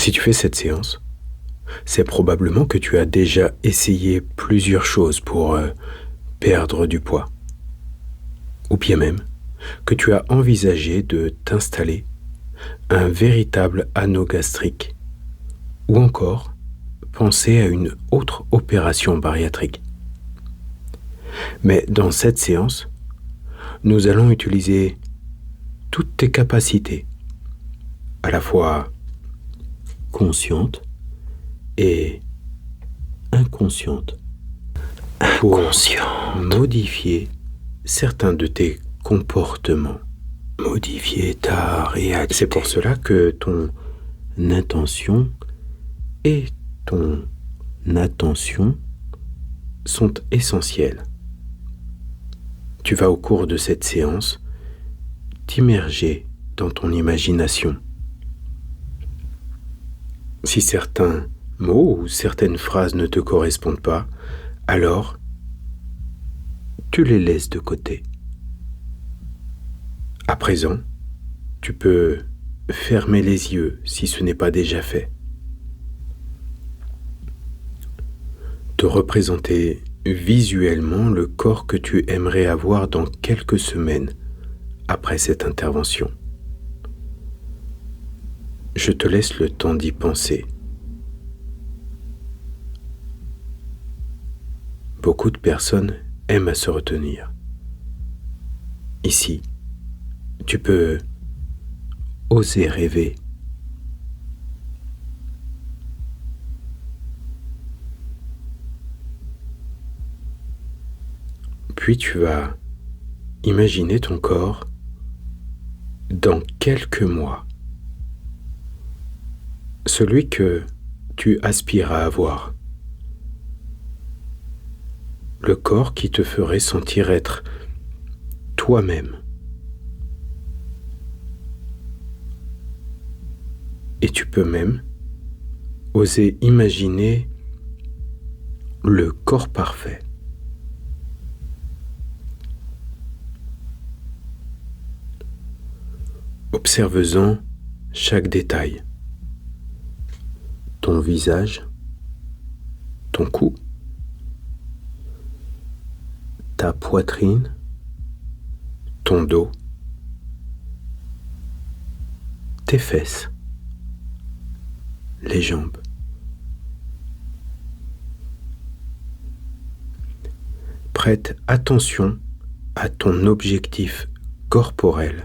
Si tu fais cette séance, c'est probablement que tu as déjà essayé plusieurs choses pour perdre du poids. Ou bien même que tu as envisagé de t'installer un véritable anneau gastrique. Ou encore penser à une autre opération bariatrique. Mais dans cette séance, nous allons utiliser toutes tes capacités, à la fois conscientes et inconscientes, pour modifier certains de tes comportements, modifier ta réalité. C'est pour cela que ton intention et ton attention sont essentiels. Tu vas au cours de cette séance t'immerger dans ton imagination. Si certains mots ou certaines phrases ne te correspondent pas, alors tu les laisses de côté. À présent, tu peux fermer les yeux si ce n'est pas déjà fait. Te représenter visuellement le corps que tu aimerais avoir dans quelques semaines après cette intervention. Je te laisse le temps d'y penser. Beaucoup de personnes aiment à se retenir. Ici, tu peux oser rêver. Puis tu vas imaginer ton corps dans quelques mois. Celui que tu aspires à avoir. Le corps qui te ferait sentir être toi-même. Et tu peux même oser imaginer le corps parfait. Observe-en chaque détail. Ton visage, ton cou, ta poitrine, ton dos, tes fesses, les jambes. Prête attention à ton objectif corporel.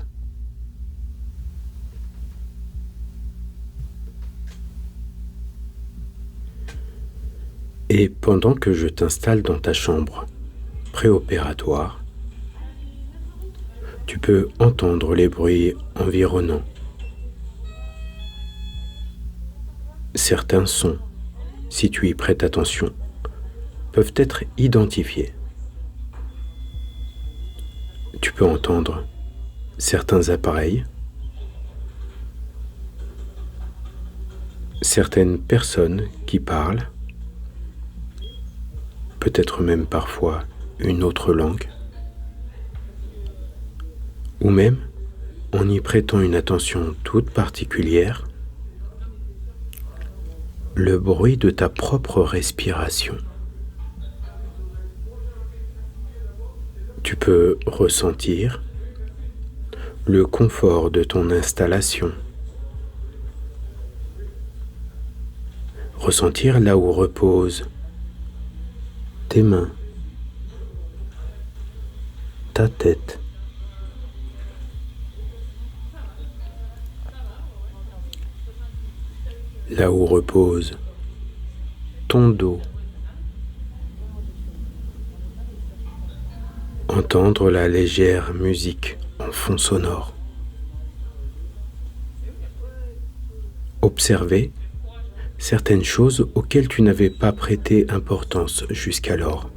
Et pendant que je t'installe dans ta chambre préopératoire, tu peux entendre les bruits environnants. Certains sons, si tu y prêtes attention, peuvent être identifiés. Tu peux entendre certains appareils, certaines personnes qui parlent, peut-être même parfois une autre langue, ou même, en y prêtant une attention toute particulière, le bruit de ta propre respiration. Tu peux ressentir le confort de ton installation, ressentir là où reposent tes mains, ta tête, là où repose ton dos, entendre la légère musique en fond sonore, observer certaines choses auxquelles tu n'avais pas prêté importance jusqu'alors.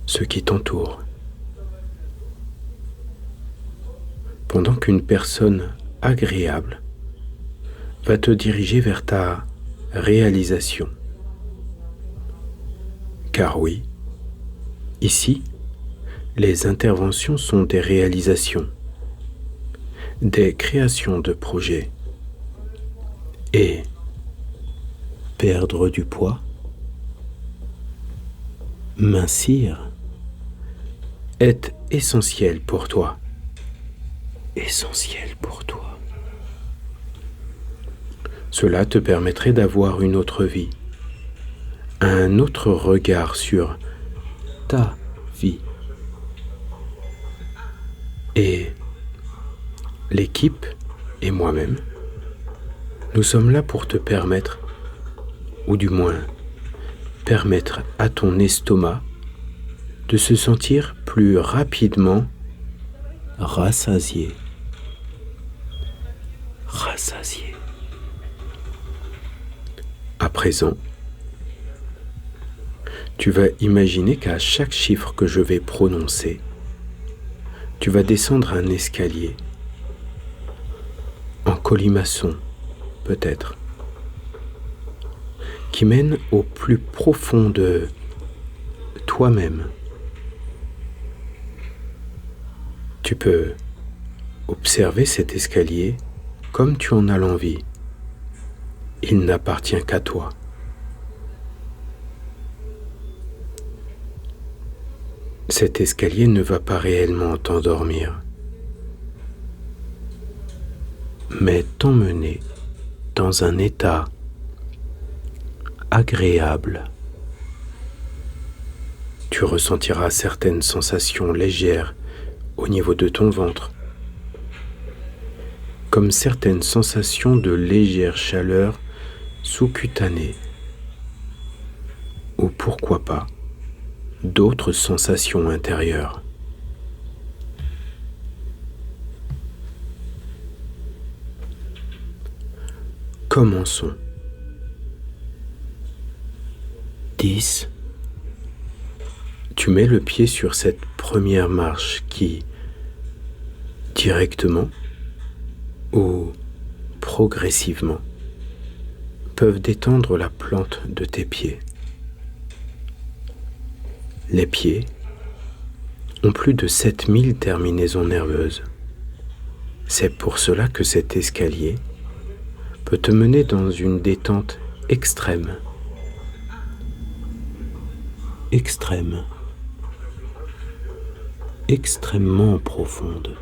Ce qui t'entoure. Pendant qu'une personne agréable va te diriger vers ta réalisation. Car oui, ici, les interventions sont des réalisations, des créations de projets Et perdre du poids, mincir, est essentiel pour toi. Essentiel pour toi. Cela te permettrait d'avoir une autre vie, un autre regard sur ta vie. Et l'équipe et moi-même, nous sommes là pour te permettre, ou du moins permettre à ton estomac de se sentir plus rapidement rassasié. Rassasié. À présent, tu vas imaginer qu'à chaque chiffre que je vais prononcer, tu vas descendre un escalier, en colimaçon peut-être, qui mène au plus profond de toi-même. Tu peux observer cet escalier comme tu en as l'envie. Il n'appartient qu'à toi. Cet escalier ne va pas réellement t'endormir, mais t'emmener dans un état agréable. Tu ressentiras certaines sensations légères au niveau de ton ventre, comme certaines sensations de légère chaleur sous-cutanée, ou pourquoi pas d'autres sensations intérieures. Commençons. 10. Tu mets le pied sur cette première marche qui, directement ou progressivement, peuvent détendre la plante de tes pieds. Les pieds ont plus de 7000 terminaisons nerveuses. C'est pour cela que cet escalier peut te mener dans une détente extrême. Extrême. Extrêmement profonde.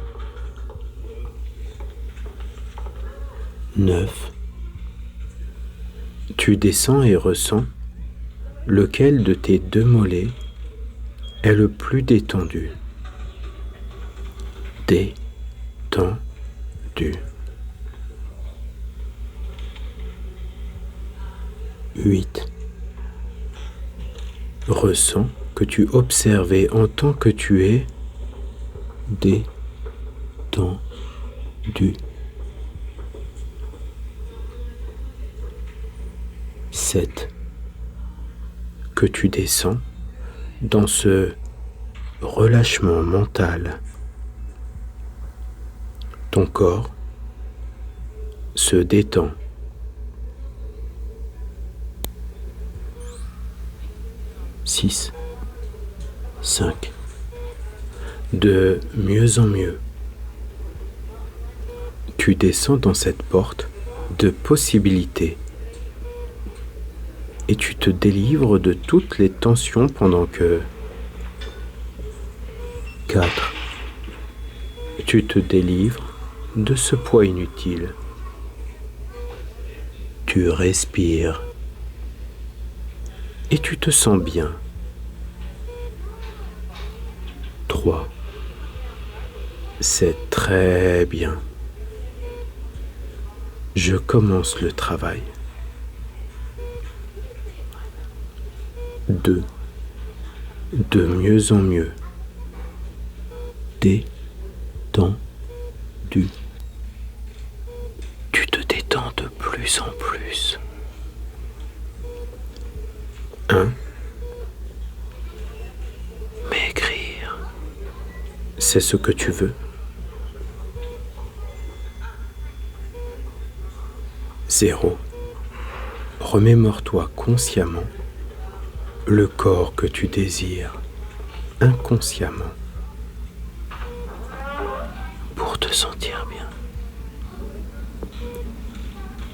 9. Tu descends et ressens lequel de tes deux mollets est le plus détendu. Détendu. 8. Ressens que tu observes en tant que tu es détendu. 7. Que tu descends dans ce relâchement mental. Ton corps se détend. 6. 5. De mieux en mieux, tu descends dans cette porte de possibilités et tu te délivres de toutes les tensions pendant que 4. Tu te délivres de ce poids inutile. Tu respires et tu te sens bien. 3. C'est très bien. Je commence le travail. 2. De mieux en mieux. Détendu. Tu te détends de plus en plus. 1. Maigrir. C'est ce que tu veux. 0. Remémore-toi consciemment le corps que tu désires, inconsciemment, pour te sentir bien,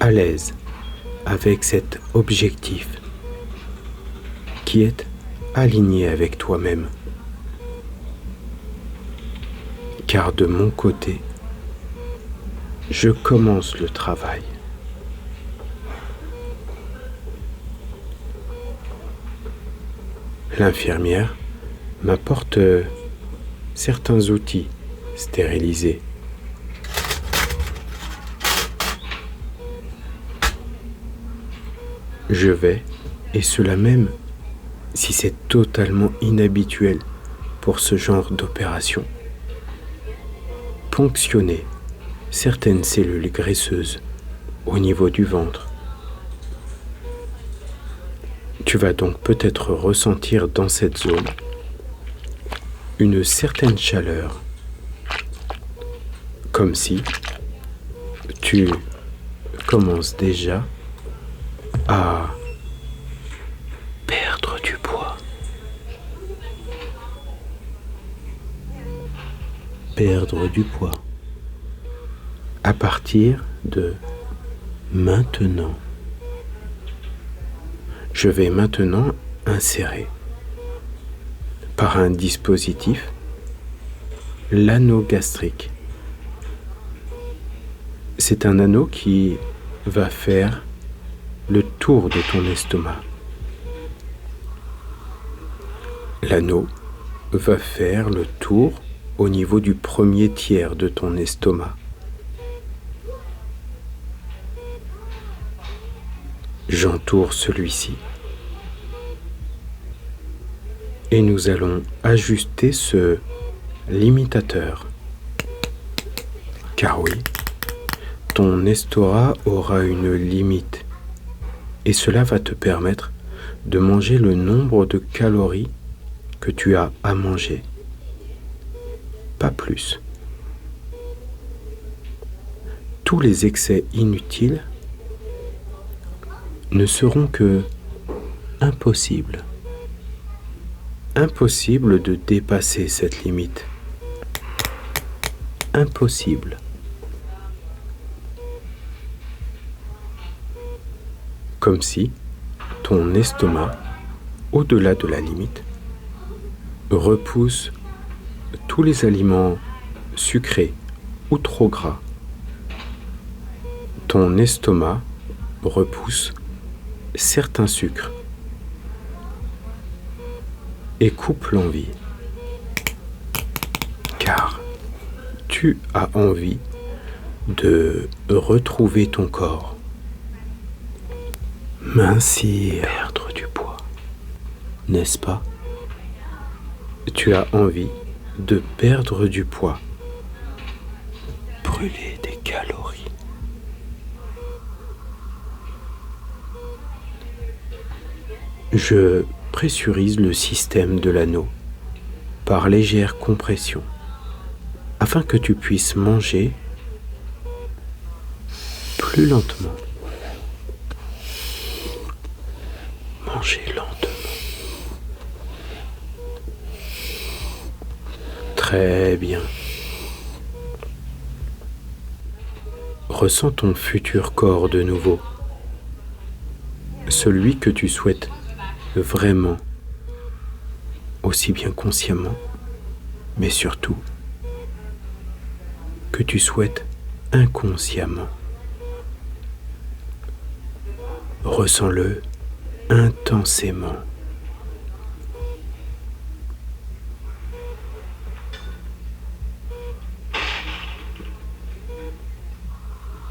à l'aise avec cet objectif qui est aligné avec toi-même. Car de mon côté, je commence le travail. L'infirmière m'apporte certains outils stérilisés. Je vais, et cela même si c'est totalement inhabituel pour ce genre d'opération, ponctionner certaines cellules graisseuses au niveau du ventre. Tu vas donc peut-être ressentir dans cette zone une certaine chaleur, comme si tu commences déjà à perdre du poids. Perdre du poids. À partir de maintenant. Je vais maintenant insérer par un dispositif l'anneau gastrique. C'est un anneau qui va faire le tour de ton estomac. L'anneau va faire le tour au niveau du premier tiers de ton estomac. J'entoure celui-ci et nous allons ajuster ce limitateur. Car oui, ton estomac aura une limite et cela va te permettre de manger le nombre de calories que tu as à manger, pas plus. Tous les excès inutiles ne seront que impossibles. Impossible de dépasser cette limite. Impossible. Comme si ton estomac, au-delà de la limite, repousse tous les aliments sucrés ou trop gras. Ton estomac repousse certains sucres et coupe l'envie. Car tu as envie de retrouver ton corps. Mincir, perdre du poids, n'est-ce pas? Tu as envie de perdre du poids, brûler des calories. Je pressurise le système de l'anneau par légère compression afin que tu puisses manger plus lentement. Manger lentement. Très bien. Ressens ton futur corps de nouveau. Celui que tu souhaites vraiment, aussi bien consciemment, mais surtout que tu souhaites inconsciemment. Ressens-le intensément.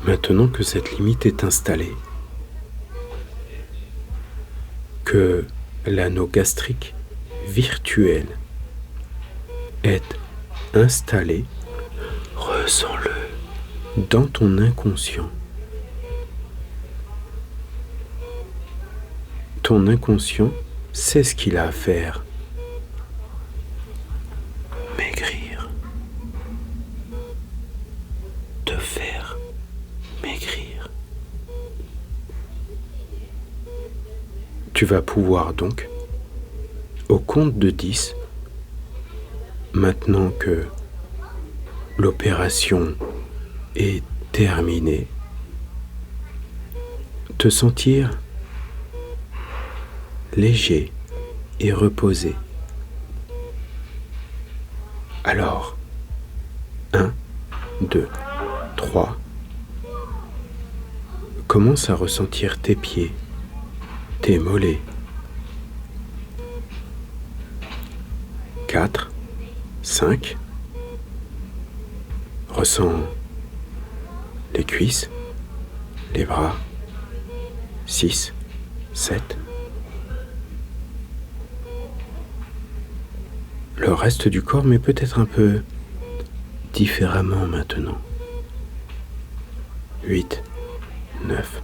Maintenant que cette limite est installée, que l'anneau gastrique virtuel est installé, ressens-le dans ton inconscient. Ton inconscient sait ce qu'il a à faire. Maigrir. Te faire maigrir. Tu vas pouvoir donc, au compte de 10, maintenant que l'opération est terminée, te sentir léger et reposé. Alors, 1, 2, 3. Commence à ressentir tes pieds, tes mollets. 4, 5. Ressens les cuisses, les bras. 6, 7. Le reste du corps, mais peut-être un peu différemment maintenant. 8, 9.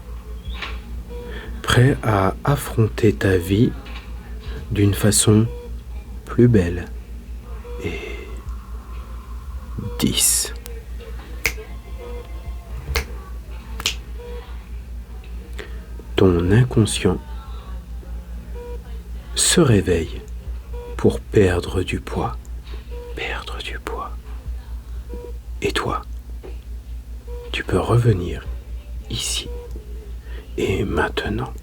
Prêt à affronter ta vie d'une façon plus belle. Et 10. Ton inconscient se réveille pour perdre du poids. Perdre du poids. Et toi, tu peux revenir ici et maintenant.